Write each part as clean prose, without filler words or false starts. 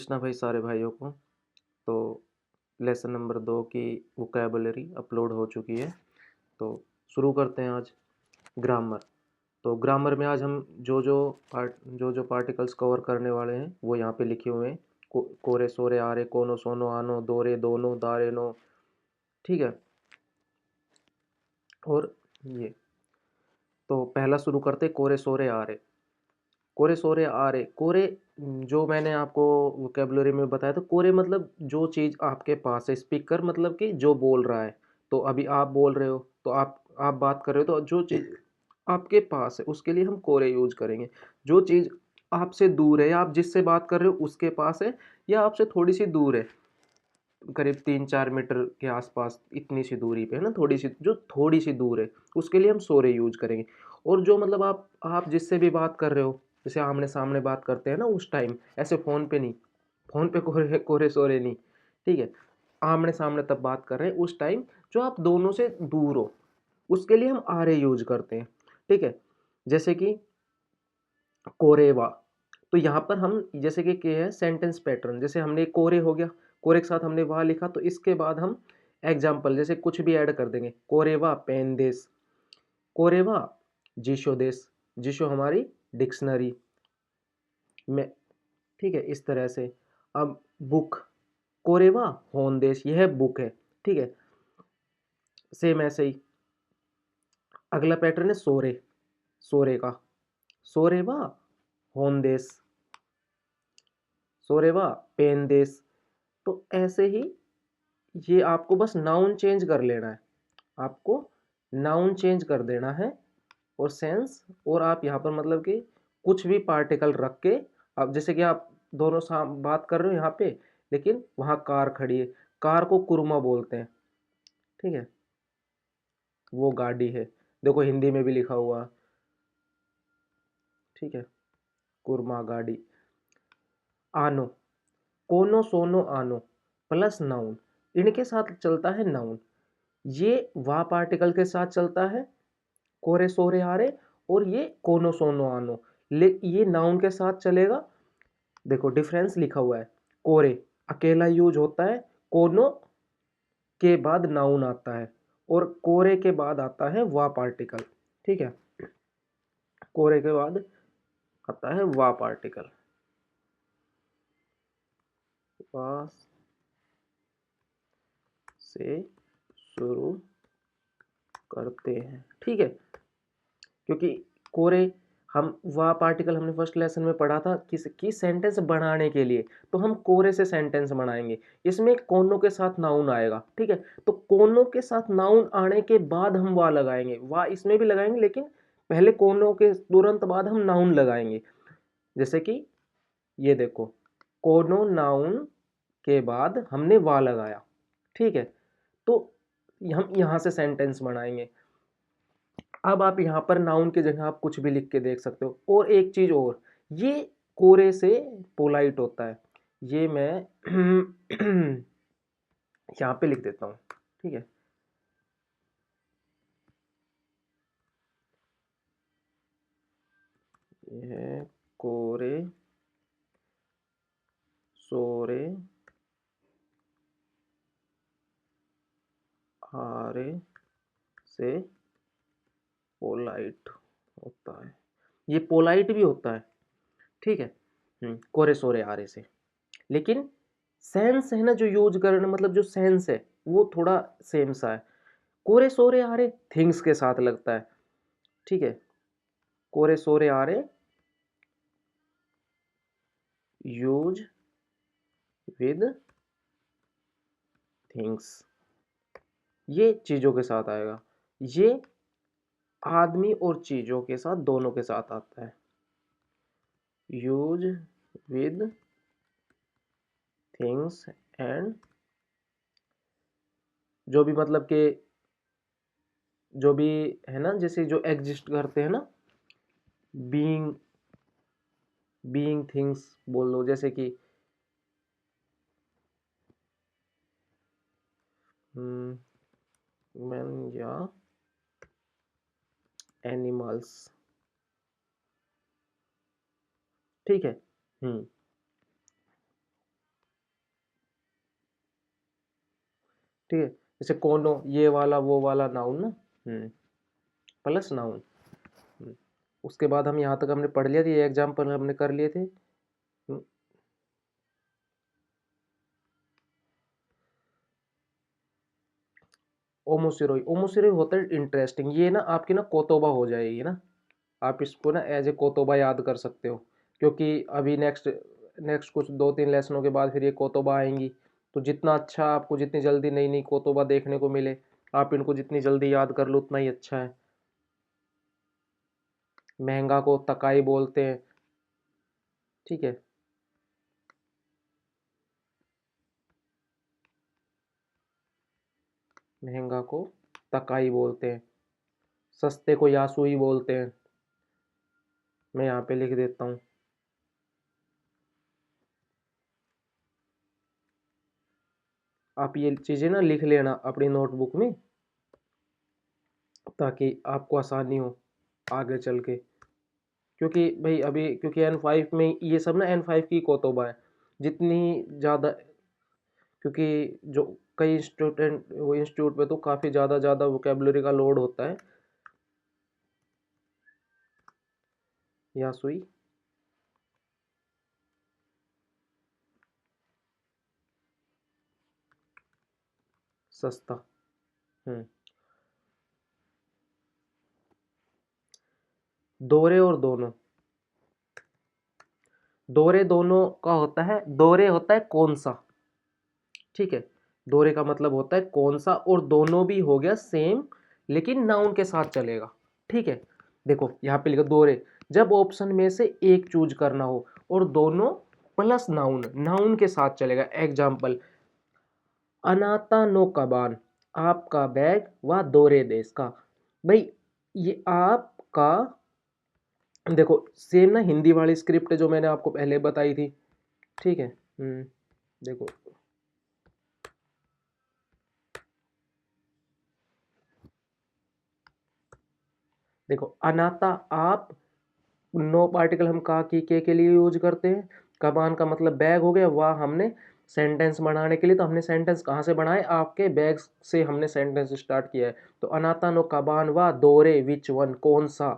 कृष्णा भाई सारे भाइयों को। तो लेसन नंबर 2 की वोकैबुलरी अपलोड हो चुकी है। तो शुरू करते हैं आज ग्रामर। तो ग्रामर में आज हम जो पार्टिकल्स कवर करने वाले हैं वो यहाँ पे लिखे हुए हैं। कोरे सोरे आरे कोनो सोनो आनो दोरे दोनों दारे नो। ठीक है। और ये तो पहला शुरू करते कोरे सोरे आरे। कोरे सोरे आरे कोरे, जो मैंने आपको वोकेबलरी में बताया था, कोरे मतलब जो चीज़ आपके पास है। स्पीकर मतलब कि जो बोल रहा है। तो अभी आप बोल रहे हो, तो आप बात कर रहे हो, तो जो चीज़ आपके पास है उसके लिए हम कोरे यूज करेंगे। जो चीज़ आपसे दूर है या आप जिससे बात कर रहे हो उसके पास है या आपसे थोड़ी सी दूर है, करीब 3-4 मीटर के आसपास, इतनी सी दूरी पे है ना, थोड़ी सी, जो थोड़ी सी दूर है उसके लिए हम सोरे यूज करेंगे। और जो मतलब आप जिससे भी बात कर रहे हो, जैसे आमने सामने बात करते हैं ना उस टाइम, ऐसे फ़ोन पे नहीं। फ़ोन पे कोरे कोरे सोरे नहीं। ठीक है। आमने सामने तब बात कर रहे हैं उस टाइम, जो आप दोनों से दूर हो, उसके लिए हम आरे यूज करते हैं। ठीक है। जैसे कि कोरेवा। तो यहाँ पर हम जैसे कि क्या है सेंटेंस पैटर्न, जैसे हमने कोरे हो गया, कोरे के साथ हमने वाह लिखा, तो इसके बाद हम एग्जाम्पल जैसे कुछ भी ऐड कर देंगे। कोरेवा पेन देस, कोरेवा जीशो देस, जीशो हमारी डिक्शनरी में। ठीक है, इस तरह से। अब बुक, कोरेवा होन देस, यह बुक है। ठीक है। सेम ऐसे ही अगला पैटर्न है सोरे, सोरे का, सोरेवा होन देस, सोरेवा पेन देस। तो ऐसे ही ये आपको बस नाउन चेंज कर लेना है, आपको नाउन चेंज कर देना है और सेंस। और आप यहाँ पर मतलब कि कुछ भी पार्टिकल रख के, अब जैसे कि आप दोनों बात कर रहे हो यहाँ पे, लेकिन वहाँ कार खड़ी है, कार को कुरमा बोलते हैं। ठीक है। वो गाड़ी है, देखो हिंदी में भी लिखा हुआ। ठीक है, कुरमा गाड़ी। आनो, कोनो सोनो आनो प्लस नाउन, इनके साथ चलता है नाउन। ये वा पार्टिकल के साथ चलता है, कोरे सोरे आरे। और ये कोनो सोनो आनो, ये नाउन के साथ चलेगा। देखो डिफरेंस लिखा हुआ है। कोरे अकेला यूज होता है, कोनो के बाद नाउन आता है, और कोरे के बाद आता है वा पार्टिकल। ठीक है। कोरे के बाद आता है वा पार्टिकल। वा से शुरू करते हैं। ठीक है। क्योंकि कोरे, हम वह पार्टिकल हमने फर्स्ट लेसन में पढ़ा था किसकी, सेंटेंस बनाने के लिए। तो हम कोरे से सेंटेंस बनाएंगे। इसमें कोनो के साथ नाउन आएगा। ठीक है। तो कोनो के साथ नाउन आने के बाद हम वाह लगाएंगे, वाह इसमें भी लगाएंगे, लेकिन पहले कोनो के तुरंत बाद हम नाउन लगाएंगे। जैसे कि ये देखो, कोनो नाउन के बाद हमने वाह लगाया। ठीक है। तो हम यहाँ से सेंटेंस बनाएंगे। अब आप यहाँ पर नाउन की जगह आप कुछ भी लिख के देख सकते हो। और एक चीज और, ये कोरे से पोलाइट होता है। ये मैं यहाँ पे लिख देता हूँ। ठीक है। ये कोरे सोरे आरे से पोलाइट होता है। ये पोलाइट भी होता है। ठीक है। कोरे सोरे आरे से, लेकिन सेंस है ना जो यूज करना, मतलब जो सेंस है वो थोड़ा सेम सा है। कोरे सोरे आरे थिंग्स के साथ लगता है। ठीक है। कोरे सोरे आरे यूज विद थिंग्स, ये चीजों के साथ आएगा। ये आदमी और चीजों के साथ, दोनों के साथ आता है। यूज विद थिंग्स एंड, जो भी मतलब के, जो भी है ना, जैसे जो एग्जिस्ट करते हैं ना, बीइंग, बीइंग थिंग्स बोल लो, जैसे कि मैन या एनिमल्स। ठीक है। ठीक है, जैसे कोनो, ये वाला वो वाला नाउन ना, प्लस नाउन। उसके बाद हम यहाँ तक हमने पढ़ लिया था, ये एग्जाम्पल हमने कर लिए थे। ओमोसिरोई, ओमोसिरोई होता है इंटरेस्टिंग। ये ना आपकी ना कोतोबा हो जाएगी ना, आप इसको ना एज ए कोतोबा याद कर सकते हो, क्योंकि अभी नेक्स्ट नेक्स्ट कुछ 2-3 लेसनों के बाद फिर ये कोतोबा आएंगी। तो जितना अच्छा आपको, जितनी जल्दी नई नई कोतोबा देखने को मिले, आप इनको जितनी जल्दी याद कर लो उतना ही अच्छा है। महंगा को तकाई बोलते हैं, ठीक है। महंगा को तकाई बोलते हैं, सस्ते को यासुई बोलते हैं। मैं यहाँ पे लिख देता हूँ, आप ये चीज़ें ना लिख लेना अपनी नोटबुक में, ताकि आपको आसानी हो आगे चल के। क्योंकि भाई अभी, क्योंकि N5 में ये सब ना N5 की कोतोबा है जितनी ज़्यादा, क्योंकि जो कई स्टूडेंट वो इंस्टीट्यूट पे तो काफ़ी ज़्यादा ज़्यादा वोकेबलरी का लोड होता है। यासुई, सस्ता। हम्म दोरे और दोनों, दोरे दोनों का होता है, दोरे होता है कौन सा, ठीक है। दोरे का मतलब होता है कौन सा, और दोनों भी हो गया सेम, लेकिन नाउन के साथ चलेगा, ठीक है। देखो यहाँ पे लिखा दोरे, जब ऑप्शन में से एक चूज करना हो और दोनों प्लस नाउन, नाउन के साथ चलेगा। एग्जाम्पल, अनाता नो कबान, आपका बैग व दोरे देश का। भाई ये आपका, देखो सेम ना हिंदी वाली स्क्रिप्ट जो मैंने आपको पहले बताई थी, ठीक है। देखो, देखो अनाता आप, नो पार्टिकल हम का की के लिए यूज करते हैं। कबान का मतलब बैग हो गया, वाह हमने सेंटेंस बनाने के लिए, तो हमने सेंटेंस कहाँ से बनाए, आपके बैग से हमने सेंटेंस स्टार्ट किया है। तो अनाता नो कबान वाह दोरे विच वन, कौन सा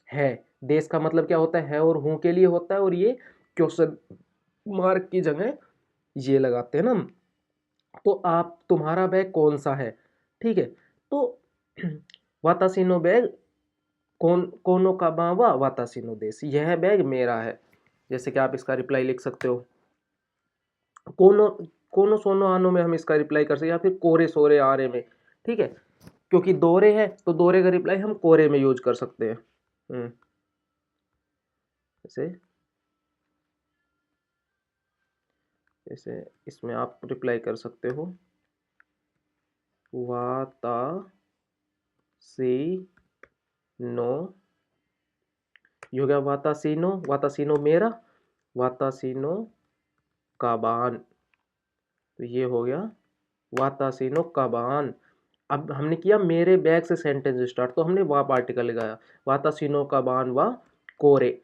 है। देश का मतलब क्या होता है और हूँ के लिए होता है, और ये क्वेश्चन मार्क की जगह ये लगाते हैं ना। तो आप, तुम्हारा बैग कौन सा है, ठीक है। तो वातासीनो बैग कौन, कोनो का बावा वातासीनो देश, यह बैग मेरा है। जैसे कि आप इसका रिप्लाई लिख सकते हो, कोनो, कोनो सोनो आनो में हम इसका रिप्लाई कर सकते हैं, या फिर कोरे सोरे आरे में, ठीक है। क्योंकि दोरे है तो दोरे का रिप्लाई हम कोरे में यूज कर सकते हैं। जैसे, जैसे इसमें आप रिप्लाई कर सकते हो, वाता सी नो, ये हो गया वातासीनो, वातासीनो मेरा, वातासीनो काबान, तो ये हो गया वातासीनो काबान। अब हमने किया मेरे बैग से सेंटेंस स्टार्ट, तो हमने वा पार्टिकल लगाया, वातासीनो काबान वा कोरे।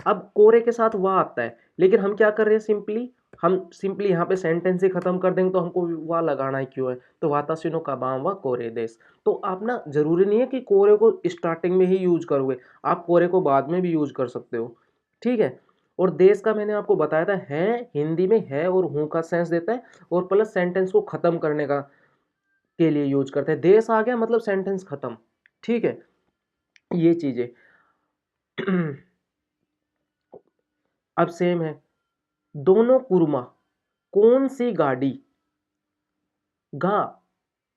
अब कोरे के साथ वाह आता है, लेकिन हम क्या कर रहे हैं, सिंपली हम सिंपली यहाँ पे सेंटेंस ही खत्म कर देंगे, तो हमको वाह लगाना ही क्यों है। तो वातासिनो का बाम व कोरे देश, तो आप ना जरूरी नहीं है कि कोरे को स्टार्टिंग में ही यूज करोगे, आप कोरे को बाद में भी यूज कर सकते हो, ठीक है। और देश का मैंने आपको बताया था, है हिंदी में है और हूँ का सेंस देता है, और प्लस सेंटेंस को खत्म करने का के लिए यूज करते हैं। देश आ गया मतलब सेंटेंस खत्म, ठीक है। ये चीजें अब सेम है, दोनों कुर्मा, कौन सी गाड़ी, गा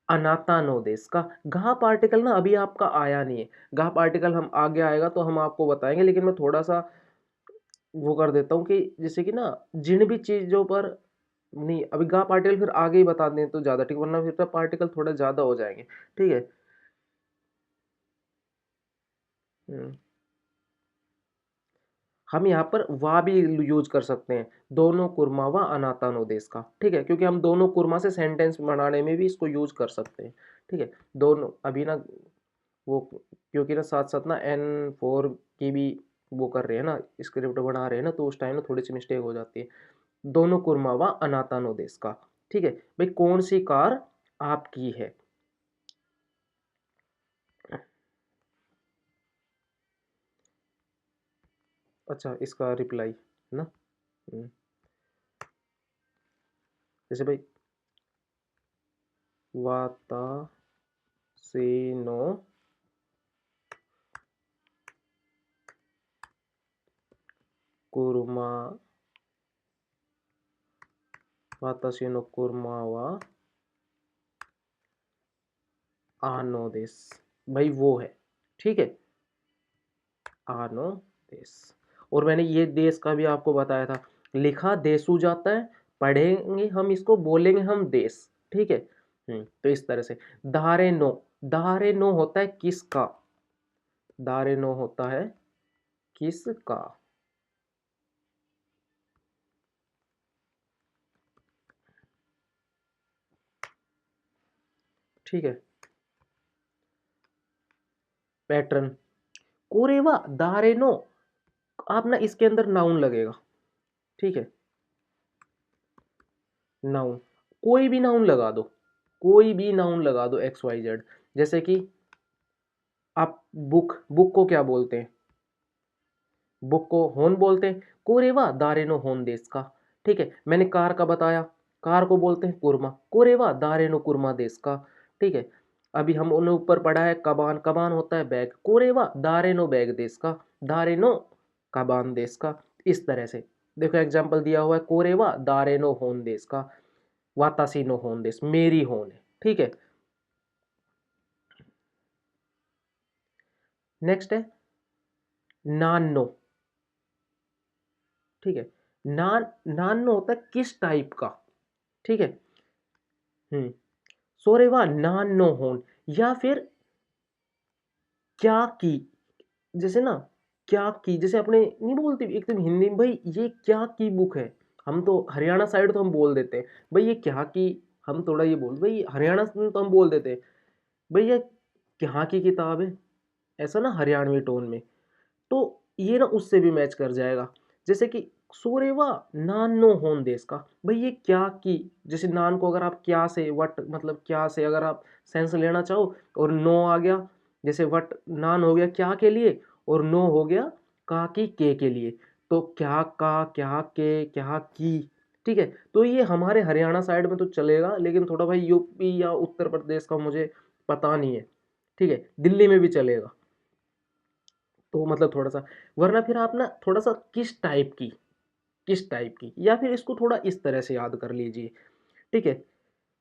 अनाता नो देश का। गा पार्टिकल ना अभी आपका आया नहीं है, गा पार्टिकल हम आगे आएगा तो हम आपको बताएंगे, लेकिन मैं थोड़ा सा वो कर देता हूँ कि जैसे कि ना जिन भी चीजों पर, नहीं अभी गा पार्टिकल फिर आगे ही बता दें तो ज्यादा ठीक, वरना फिर पार्टिकल थोड़ा ज्यादा हो जाएंगे, ठीक है। हम्म, हम यहाँ पर वा भी यूज कर सकते हैं, दोनों कुर्मा व अनातानो देश का, ठीक है, क्योंकि हम दोनों कुर्मा से सेंटेंस बनाने में भी इसको यूज कर सकते हैं, ठीक है। दोनों अभी ना वो, क्योंकि ना साथ साथ ना N4 की भी वो कर रहे हैं ना, स्क्रिप्ट बना रहे हैं ना, तो उस टाइम ना थोड़ी सी मिस्टेक हो जाती है। दोनों कुर्मा व अनातानो देश का, ठीक है। भाई कौन सी कार आपकी है। अच्छा, इसका रिप्लाई ना। जैसे भाई वाता से नो कुर्मा, वाता से नो कुर्मा वा आनो देश, भाई वो है, ठीक है, आनो देश। और मैंने ये देश का भी आपको बताया था, लिखा देशु जाता है, पढ़ेंगे हम इसको, बोलेंगे हम देश, ठीक है। तो इस तरह से दारे नो होता है किसका, दारे नो होता है किसका, ठीक है। पैटर्न कोरेवा दारे नो, आप ना इसके अंदर नाउन लगेगा, ठीक है, नाउन, कोई भी नाउन लगा दो, कोई भी नाउन लगा दो एक्स वाई जेड। जैसे कि आप बुक को क्या बोलते हैं, बुक को होन बोलते हैं, कोरेवा दारेनो होन देश का, ठीक है। मैंने कार का बताया, कार को बोलते हैं कुर्मा, कोरेवा दारेनो कुर्मा देश का, ठीक है। अभी हम उन्हें ऊपर पढ़ा है कबान, कबान होता है बैग, कोरेवा दारेनो बैग देश का, दारेनो कबान देश का, इस तरह से। देखो एग्जाम्पल दिया हुआ है, कोरेवा दारेनो होन देश का, वातासी नो होन देश, मेरी होन है, ठीक है। नेक्स्ट है नानो, ठीक है। नानो होता है किस टाइप का, ठीक है। सोरेवा नानो होन, या फिर क्या की, जैसे ना क्या की, जैसे अपने नहीं बोलते एकदम हिंदी में, भाई ये क्या की बुक है, हम तो हरियाणा साइड तो हम बोल देते हैं भाई ये क्या की, हम थोड़ा ये बोल भाई हरियाणा में तो हम बोल देते हैं भाई ये क्या की किताब है, ऐसा ना हरियाणवी टोन में। तो ये ना उससे भी मैच कर जाएगा। जैसे कि सोरेवा नान नो होन देश का, भाई ये क्या की, जैसे नान को अगर आप क्या से वट मतलब क्या से अगर आप सेंस लेना चाहो और नो आ गया, जैसे वट नान हो गया क्या के लिए और नो हो गया का की के लिए, तो क्या का क्या के क्या की, ठीक है। तो ये हमारे हरियाणा साइड में तो चलेगा, लेकिन थोड़ा भाई यूपी या उत्तर प्रदेश का मुझे पता नहीं है, ठीक है, दिल्ली में भी चलेगा, तो मतलब थोड़ा सा। वरना फिर आप ना थोड़ा सा किस टाइप की, या फिर इसको थोड़ा इस तरह से याद कर लीजिए, ठीक है।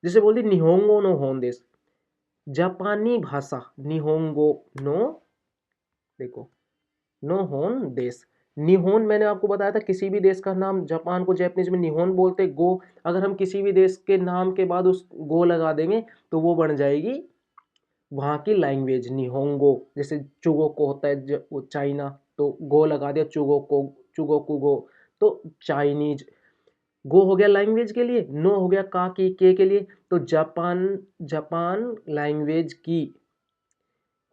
जैसे बोल दी निहोंगो नो होंदेस, जापानी भाषा निहोंगो नो, देखो नो होन देश, निहोन मैंने आपको बताया था किसी भी देश का नाम, जापान को जैपनीज में निहोन बोलते गो, अगर हम किसी भी देश के नाम के बाद उस गो लगा देंगे तो वो बन जाएगी वहाँ की लैंग्वेज निहोंगो। जैसे चुगो को होता है वो चाइना, तो गो लगा दिया चुगो को, चुगो कुगो, तो चाइनीज। गो हो गया लैंग्वेज के लिए, नो हो गया का की के लिए, तो जापान, जापान लैंग्वेज की,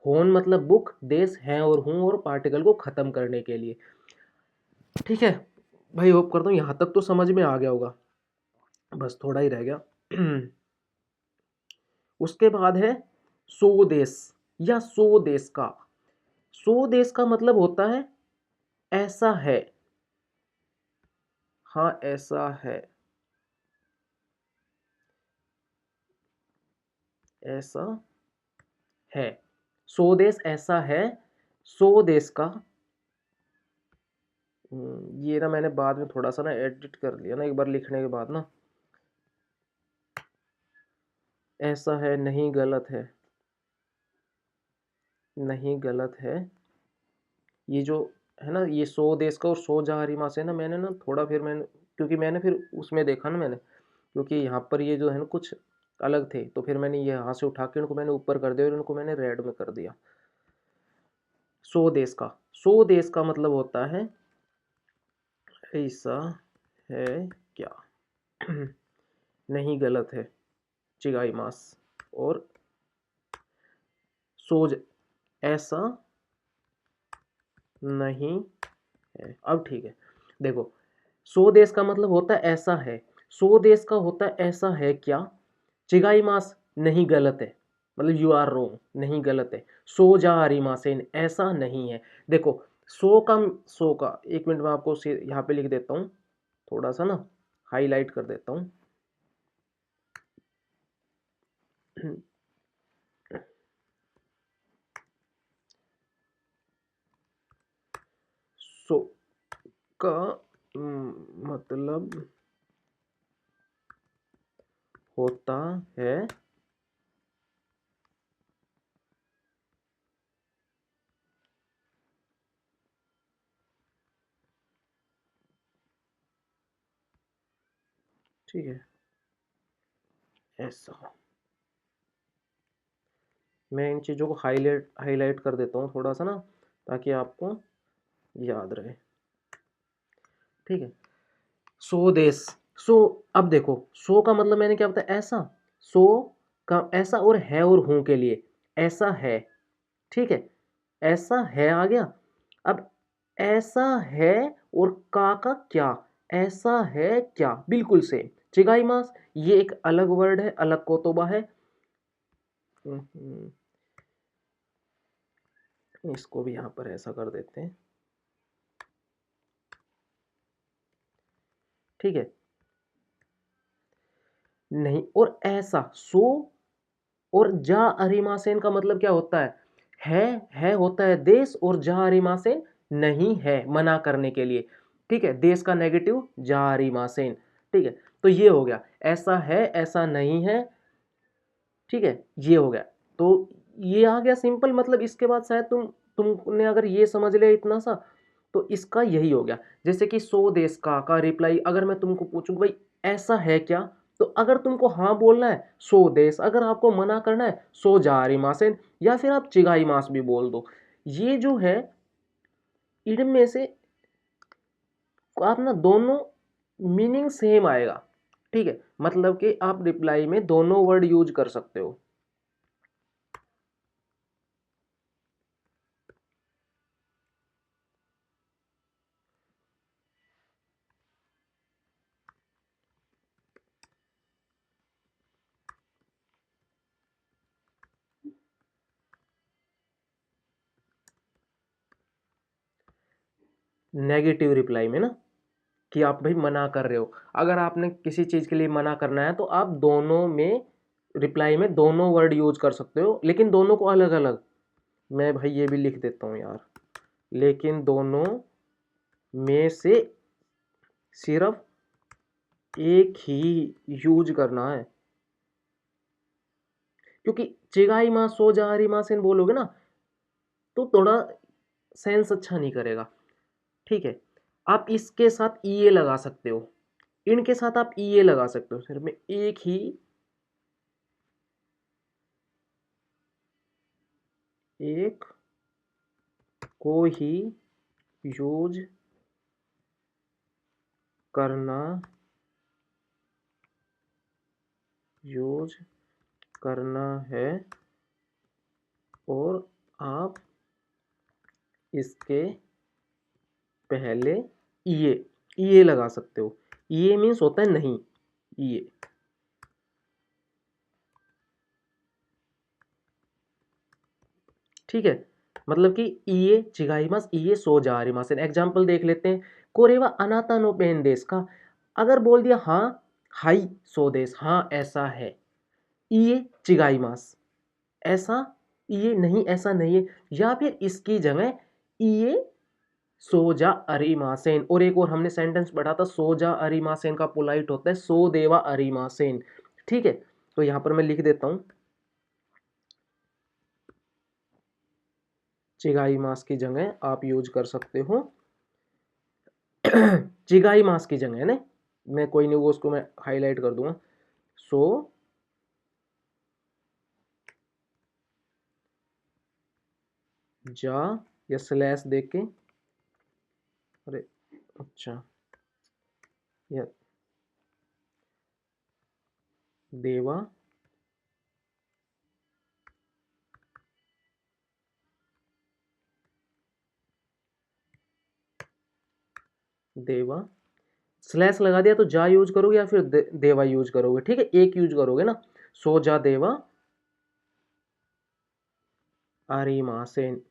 होन मतलब बुक, देश है और हूँ और पार्टिकल को खत्म करने के लिए, ठीक है। भाई होप करता हूँ यहाँ तक तो समझ में आ गया होगा, बस थोड़ा ही रह गया। उसके बाद है सो देश या सो देश का, सो देश का मतलब होता है ऐसा है, हाँ ऐसा है, ऐसा है, सो देश ऐसा है, सो देश का। ये ना मैंने बाद में थोड़ा सा ना एडिट कर लिया ना एक बार लिखने के बाद ना, ऐसा है नहीं गलत है, नहीं गलत है, ये जो है ना ये सो देश का और सो जहारिमा से ना मैंने ना थोड़ा फिर मैंने, क्योंकि मैंने फिर उसमें देखा ना मैंने, क्योंकि यहाँ पर ये जो है ना कुछ अलग थे, तो फिर मैंने ये यहाँ से उठा के इनको मैंने ऊपर कर दिया और इनको मैंने रेड में कर दिया। सो देश का, सो देश का मतलब होता है ऐसा है क्या, नहीं गलत है, चिगाई मास, और सोज ऐसा नहीं है। अब ठीक है, देखो सो देश का मतलब होता है ऐसा है, सो देश का होता है ऐसा है क्या, चिगाई मास नहीं गलत है, मतलब यू आर रोंग, नहीं गलत है। सो जा अरिमासेन ऐसा नहीं है। देखो सो का एक मिनट में आपको यहाँ पे लिख देता हूँ, थोड़ा सा ना हाईलाइट कर देता हूँ। सो का मतलब होता है ठीक है ऐसा। मैं इन चीज़ों को हाईलाइट हाईलाइट कर देता हूँ थोड़ा सा ना, ताकि आपको याद रहे। ठीक है सो देश। सो अब देखो सो का मतलब मैंने क्या बताया, ऐसा। सो का ऐसा और है और हूं के लिए ऐसा है, ठीक है ऐसा है आ गया। अब ऐसा है और का क्या, ऐसा है क्या, बिल्कुल सेम। चिगाई मास ये एक अलग वर्ड है, अलग कोतोबा है। इसको भी यहां पर ऐसा कर देते हैं, ठीक है नहीं। और ऐसा सो और जा अरिमासेन का मतलब क्या होता है होता है देश, और जा अरिमासेन नहीं है मना करने के लिए, ठीक है देश का नेगेटिव जा अरिमासेन, ठीक है। तो ये हो गया ऐसा है ऐसा नहीं है, ठीक है ये हो गया। तो ये आ गया सिंपल, मतलब इसके बाद शायद तुमने अगर ये समझ लिया इतना सा, तो इसका यही हो गया। जैसे कि सो देश का रिप्लाई अगर मैं तुमको पूछूं भाई ऐसा है क्या, तो अगर तुमको हाँ बोलना है सो देश, अगर आपको मना करना है सो जारी मासेन, या फिर आप चिगाई मास भी बोल दो। ये जो है इनमें से आप ना दोनों मीनिंग सेम आएगा, ठीक है मतलब कि आप रिप्लाई में दोनों वर्ड यूज कर सकते हो। नेगेटिव रिप्लाई में ना, कि आप भाई मना कर रहे हो, अगर आपने किसी चीज के लिए मना करना है तो आप दोनों में रिप्लाई में दोनों वर्ड यूज कर सकते हो, लेकिन दोनों को अलग अलग। मैं भाई ये भी लिख देता हूँ यार, लेकिन दोनों में से सिर्फ एक ही यूज करना है। क्योंकि चिगाई माँ सो जा रही माँ से बोलोगे ना, तो थोड़ा सेंस अच्छा नहीं करेगा, ठीक है। आप इसके साथ ईए लगा सकते हो, इनके साथ आप ईए लगा सकते हो, सिर्फ में एक ही, एक को ही यूज करना, यूज करना है। और आप इसके पहले ये लगा सकते हो। ये मीन्स होता है नहीं, ये ठीक है। मतलब कि ये चिगाईमास ये सो जा रही मास। एग्जाम्पल देख लेते हैं। कोरेवा अनाता नो पेन देश का, अगर बोल दिया हाँ हाई सो देश, हाँ ऐसा है, ये चिगाईमास ऐसा, ये नहीं ऐसा नहीं है। या फिर इसकी जगह ये सोजा अरिमासेन, और एक और हमने सेंटेंस पढ़ा था सोजा अरिमासेन का पोलाइट होता है सो देवा अरिमासेन, ठीक है। तो यहां पर मैं लिख देता हूं चिगाई मास की जगह आप यूज कर सकते हो चिगाई मास की जगह है ना, मैं कोई नहीं वो उसको मैं हाईलाइट कर दूंगा। सो जा या स्लैश देख के, अरे अच्छा, या देवा देवा स्लैश लगा दिया तो जा यूज करोगे या फिर देवा यूज करोगे, ठीक है एक यूज करोगे ना। सोजा देवा आरिमासेन।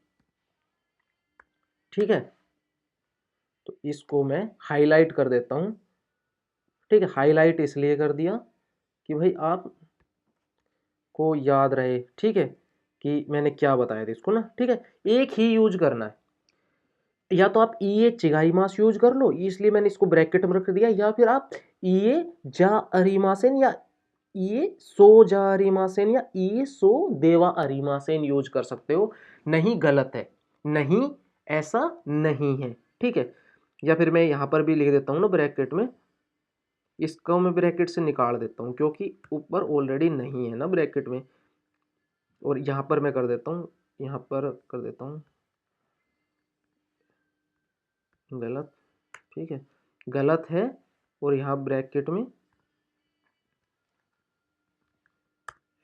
ठीक है, तो इसको मैं हाईलाइट कर देता हूं। ठीक है, हाईलाइट इसलिए कर दिया कि भाई आप को याद रहे, ठीक है, कि मैंने क्या बताया था इसको ना। ठीक है, एक ही यूज करना है, या तो आप ई ए चिगाईमास यूज कर लो, इसलिए मैंने इसको ब्रैकेट में रख दिया, या फिर आप ई ए जा अरिमासेन या ई ए सो जा अरिमासेन या ई ए सो देवा अरिमासेन यूज कर सकते हो। नहीं गलत है, नहीं ऐसा नहीं है। ठीक है, या फिर मैं यहां पर भी लिख देता हूं ना ब्रैकेट में, इसको मैं ब्रैकेट से निकाल देता हूं क्योंकि ऊपर ऑलरेडी नहीं है ना ब्रैकेट में, और यहां पर मैं कर देता हूं, यहां पर कर देता हूं गलत। ठीक है, गलत है, और यहां ब्रैकेट में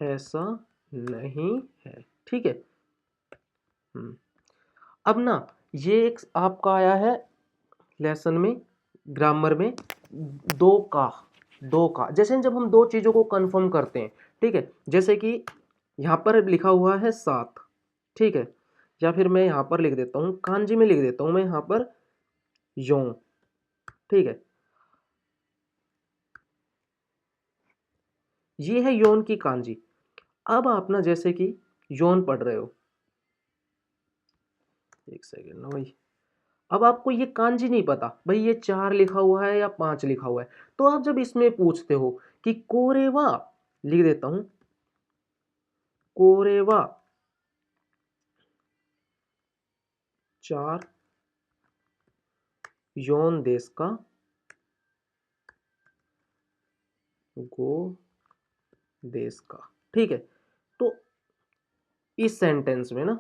ऐसा नहीं है। ठीक है, अब ना ये एक आपका आया है लेसन में, ग्रामर में, दो का। दो का जैसे जब हम दो चीजों को कंफर्म करते हैं, ठीक है, जैसे कि यहां पर लिखा हुआ है 7, ठीक है, या फिर मैं यहां पर लिख देता हूं, कांजी में लिख देता हूं मैं यहां पर यों। ठीक है, ये है योन की कांजी। अब आप ना जैसे कि योन पढ़ रहे हो, एक सेकेंड ना भाई, अब आपको ये कांजी नहीं पता भाई ये 4 लिखा हुआ है या 5 लिखा हुआ है, तो आप जब इसमें पूछते हो कि कोरेवा, लिख देता हूं कोरेवा 4 योन देश का गो देश का। ठीक है, तो इस सेंटेंस में ना,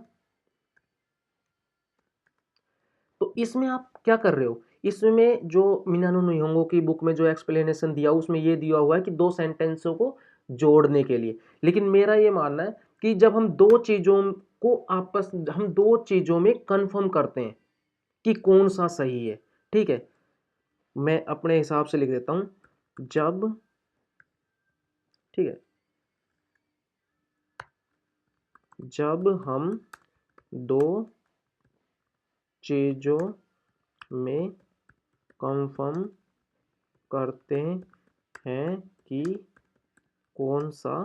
तो इसमें आप क्या कर रहे हो, इसमें जो मिनानो निहोंगो की बुक में जो एक्सप्लेनेशन दिया उसमें ये दिया हुआ है कि दो सेंटेंसों को जोड़ने के लिए, लेकिन मेरा ये मानना है कि जब हम दो चीजों को आपस हम दो चीजों में कंफर्म करते हैं कि कौन सा सही है। ठीक है, मैं अपने हिसाब से लिख देता हूं, जब, ठीक है, जब हम दो चीजों में कंफर्म करते हैं कि कौन सा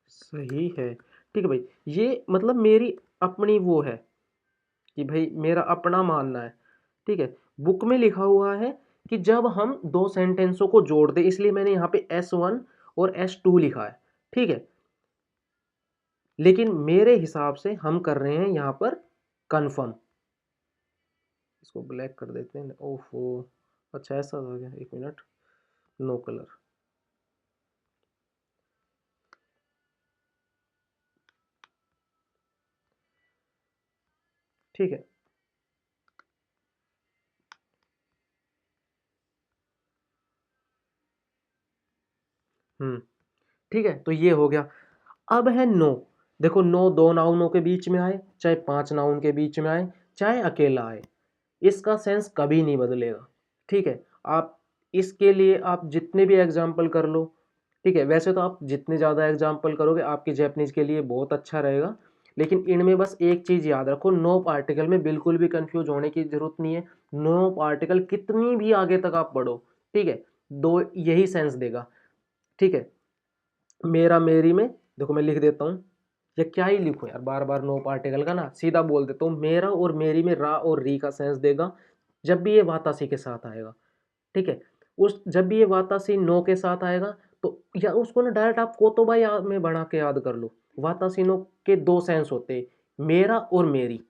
सही है। ठीक है भाई, ये मतलब मेरी अपनी वो है कि भाई मेरा अपना मानना है। ठीक है, बुक में लिखा हुआ है कि जब हम दो सेंटेंसों को जोड़ दे, इसलिए मैंने यहाँ पे S1 और S2 लिखा है। ठीक है, लेकिन मेरे हिसाब से हम कर रहे हैं यहाँ पर कंफर्म। इसको ब्लैक कर देते हैं, ओफो, अच्छा ऐसा हो गया, एक मिनट, नो कलर। ठीक है, ठीक है, तो ये हो गया। अब है नो। देखो, नो दो नाउनों के बीच में आए, चाहे 5 नाउन के बीच में आए, चाहे अकेला आए, इसका सेंस कभी नहीं बदलेगा। ठीक है, आप इसके लिए आप जितने भी एग्जाम्पल कर लो, ठीक है, वैसे तो आप जितने ज़्यादा एग्जाम्पल करोगे आपकी जैपनीज के लिए बहुत अच्छा रहेगा, लेकिन इनमें बस एक चीज़ याद रखो, नो पार्टिकल में बिल्कुल भी कंफ्यूज होने की जरूरत नहीं है। नो पार्टिकल कितनी भी आगे तक आप बढ़ो, ठीक है, दो यही सेंस देगा। ठीक है, मेरा मेरी में, देखो मैं लिख देता हूँ, या क्या ही लिखूं यार, बार बार नो पार्टिकल का ना, सीधा बोल देता हूँ, मेरा और मेरी में रा और री का सेंस देगा जब भी ये वातासी के साथ आएगा। ठीक है, उस जब भी ये वातासी नो के साथ आएगा, तो या उसको ना डायरेक्ट आप कोतोबा याद में बना के याद कर लो। वातासी नो के दो सेंस होते हैं, मेरा और मेरी।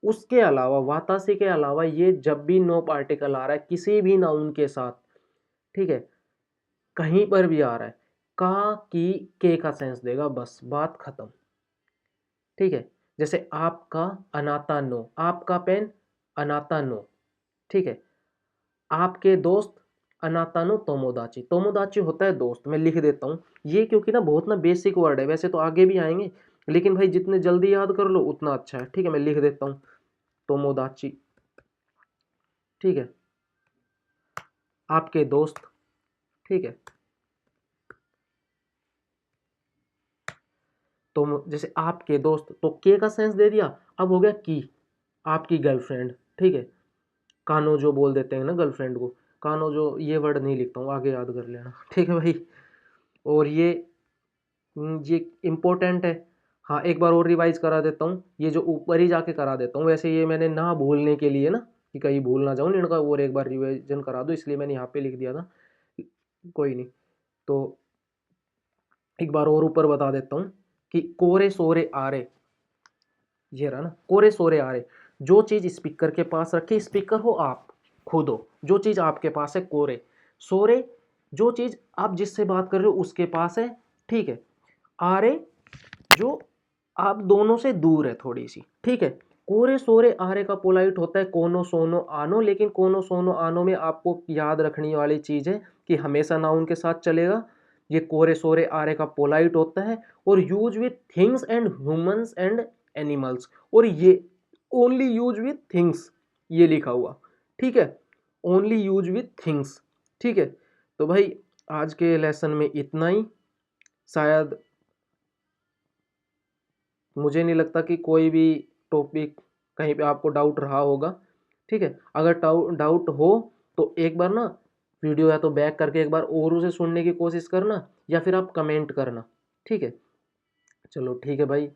उसके अलावा, वातासी के अलावा, ये जब भी नो पार्टिकल आ रहा है किसी भी नाउन के साथ, ठीक है, कहीं पर भी आ रहा है, का की के का सेंस देगा, बस बात खत्म। ठीक है, जैसे आपका अनाता नो, आपका पेन अनाता नो। ठीक है, आपके दोस्त अनाता नो तोमोदाची, तोमोदाची होता है दोस्त, मैं लिख देता हूँ ये, क्योंकि ना बहुत ना बेसिक वर्ड है, वैसे तो आगे भी आएंगे, लेकिन भाई जितने जल्दी याद कर लो उतना अच्छा है। ठीक है, मैं लिख देता हूँ तोमोदाची। ठीक है, आपके दोस्त। ठीक है, तो जैसे आपके दोस्त, तो के का सेंस दे दिया, अब हो गया की, आपकी गर्लफ्रेंड, ठीक है, कानो जो बोल देते हैं ना गर्लफ्रेंड को, कानो जो, ये वर्ड नहीं लिखता हूँ, आगे याद कर लेना, ठीक है भाई। और ये इम्पोर्टेंट है। हाँ, एक बार और रिवाइज करा देता हूँ, ये जो ऊपर ही जाके करा देता हूँ, वैसे ये मैंने ना भूलने के लिए ना, कि कहीं भूल ना जाऊँ इनका, और एक बार रिवाइजन करा दो, इसलिए मैंने यहाँ पे लिख दिया था, कोई नहीं। तो एक बार और ऊपर बता देता हूँ कि कोरे सोरे आरे, ये रहा ना, कोरे सोरे आरे, जो चीज़ स्पीकर के पास रखे, स्पीकर हो आप खुद हो, जो चीज़ आपके पास है, कोरे सोरे, जो चीज़ आप जिससे बात कर रहे हो उसके पास है, ठीक है, आरे, जो आप दोनों से दूर है थोड़ी सी, ठीक है। कोरे सोरे आरे का पोलाइट होता है कोनो सोनो आनो, लेकिन कोनो सोनो आनो में आपको याद रखने वाली चीज़ है कि हमेशा नाउन के साथ चलेगा। ये कोरे सोरे आरे का पोलाइट होता है, और use with things and humans and animals, और ये ओनली यूज विथ थिंग्स, ये लिखा हुआ, ठीक है, ओनली यूज विथ थिंग्स, ठीक है। तो भाई आज के लेसन में इतना ही, शायद मुझे नहीं लगता कि कोई भी टॉपिक कहीं पे आपको डाउट रहा होगा, ठीक है। अगर डाउट हो तो एक बार ना वीडियो या तो बैक करके एक बार और उसे सुनने की कोशिश करना, या फिर आप कमेंट करना, ठीक है। चलो ठीक है भाई,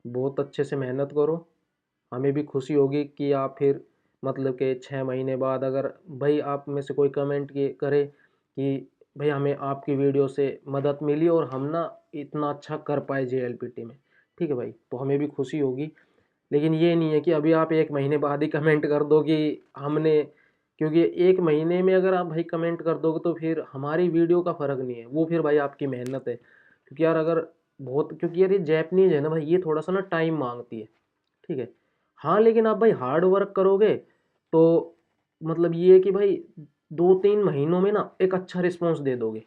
बहुत अच्छे से मेहनत करो, हमें भी खुशी होगी कि आप फिर मतलब के 6 महीने बाद अगर भाई आप में से कोई कमेंट करे कि भाई हमें आपकी वीडियो से मदद मिली और हम ना इतना अच्छा कर पाए JLPT में, ठीक है भाई, तो हमें भी खुशी होगी। लेकिन ये नहीं है कि अभी आप 1 महीने बाद ही कमेंट कर दो कि हमने, क्योंकि 1 महीने में अगर आप भाई कमेंट कर दोगे तो फिर हमारी वीडियो का फ़र्क नहीं है, वो फिर भाई आपकी मेहनत है, क्योंकि यार अगर बहुत, क्योंकि यार ये जैपनीज है ना भाई, ये थोड़ा सा ना टाइम मांगती है, ठीक है। हाँ, लेकिन आप भाई हार्ड वर्क करोगे तो मतलब ये है कि भाई 2-3 महीनों में ना एक अच्छा रिस्पॉन्स दे दोगे,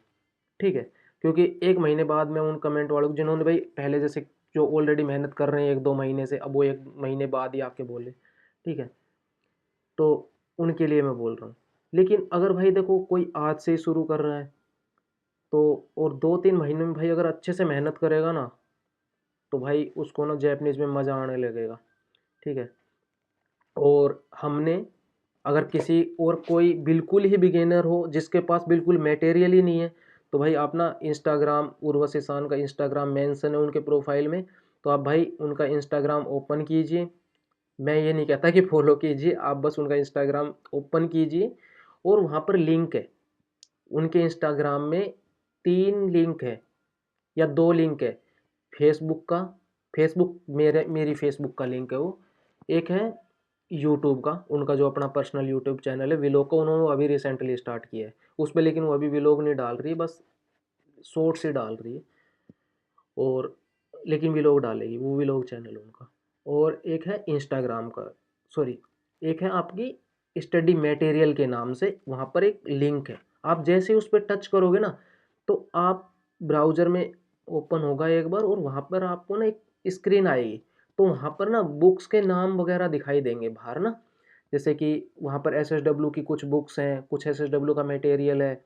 ठीक है। क्योंकि 1 महीने बाद में उन कमेंट वालों को जिन्होंने भाई पहले जैसे जो ऑलरेडी मेहनत कर रहे हैं 1-2 महीने से, अब वो 1 महीने बाद ही आके बोले, ठीक है, तो उनके लिए मैं बोल रहा हूँ। लेकिन अगर भाई देखो कोई आज से ही शुरू कर रहा है, तो और 2-3 महीने में भाई अगर अच्छे से मेहनत करेगा ना, तो भाई उसको ना जैपनीज में मज़ा आने लगेगा, ठीक है। और हमने, अगर किसी और कोई बिल्कुल ही बिगिनर हो जिसके पास बिल्कुल मटेरियल ही नहीं है, तो भाई आप ना इंस्टाग्राम, उर्वशी शान का इंस्टाग्राम मेंशन है उनके प्रोफाइल में, तो आप भाई उनका इंस्टाग्राम ओपन कीजिए। मैं ये नहीं कहता कि फॉलो कीजिए, आप बस उनका इंस्टाग्राम ओपन कीजिए, और वहाँ पर लिंक है उनके इंस्टाग्राम में, 3 लिंक है या 2 लिंक है, फेसबुक का, फेसबुक मेरी फेसबुक का लिंक है वो, एक है यूट्यूब का, उनका जो अपना पर्सनल यूट्यूब चैनल है विलोग का, उन्होंने अभी रिसेंटली स्टार्ट किया है उस पर, लेकिन वो अभी विलोग नहीं डाल रही है, बस शॉर्ट्स ही डाल रही है, और लेकिन विलोग डालेगी, वो विलोग चैनल है उनका। और एक है इंस्टाग्राम का, सॉरी, एक है आपकी स्टडी मटेरियल के नाम से, वहाँ पर एक लिंक है, आप जैसे ही उस पर टच करोगे ना, तो आप ब्राउज़र में ओपन होगा एक बार, और वहाँ पर आपको ना एक स्क्रीन आएगी, तो वहाँ पर ना बुक्स के नाम वगैरह दिखाई देंगे बाहर ना, जैसे कि वहाँ पर SSW की कुछ बुक्स हैं, कुछ SSW का मटेरियल है,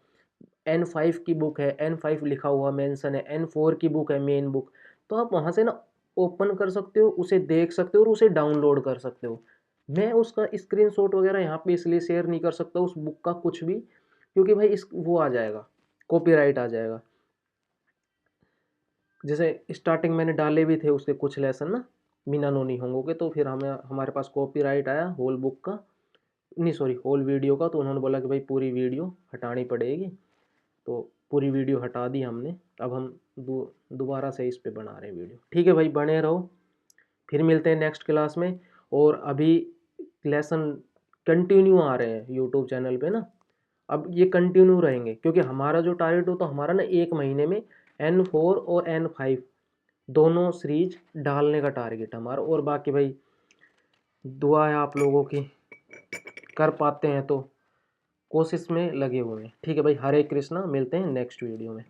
N5 की बुक है, N5 लिखा हुआ मेंशन है, N4 की बुक है मेन बुक, तो आप वहाँ से ना ओपन कर सकते हो, उसे देख सकते हो और उसे डाउनलोड कर सकते हो। मैं उसका स्क्रीनशॉट वगैरह यहाँ पे इसलिए शेयर नहीं कर सकता उस बुक का कुछ भी, क्योंकि भाई इस वो आ जाएगा, कॉपीराइट आ जाएगा। जैसे स्टार्टिंग मैंने डाले भी थे उसके कुछ लेसन ना, मीना नोनी होंगो के, तो फिर हमें हमारे पास कॉपीराइट आया होल बुक का, नहीं सॉरी होल वीडियो का, तो उन्होंने बोला कि भाई पूरी वीडियो हटानी पड़ेगी, तो पूरी वीडियो हटा दी हमने। अब हम दोबारा से इस पे बना रहे हैं वीडियो, ठीक है भाई, बने रहो, फिर मिलते हैं नेक्स्ट क्लास में। और अभी लेसन कंटिन्यू आ रहे हैं यूट्यूब चैनल पे ना, अब ये कंटिन्यू रहेंगे, क्योंकि हमारा जो टारगेट होता है हमारा ना 1 महीने में N4 और N5 दोनों सीरीज डालने का टारगेट हमारा, और बाकी भाई दुआ है आप लोगों की, कर पाते हैं तो कोशिश में लगे हुए हैं, ठीक है भाई, हरे कृष्णा, मिलते हैं नेक्स्ट वीडियो में।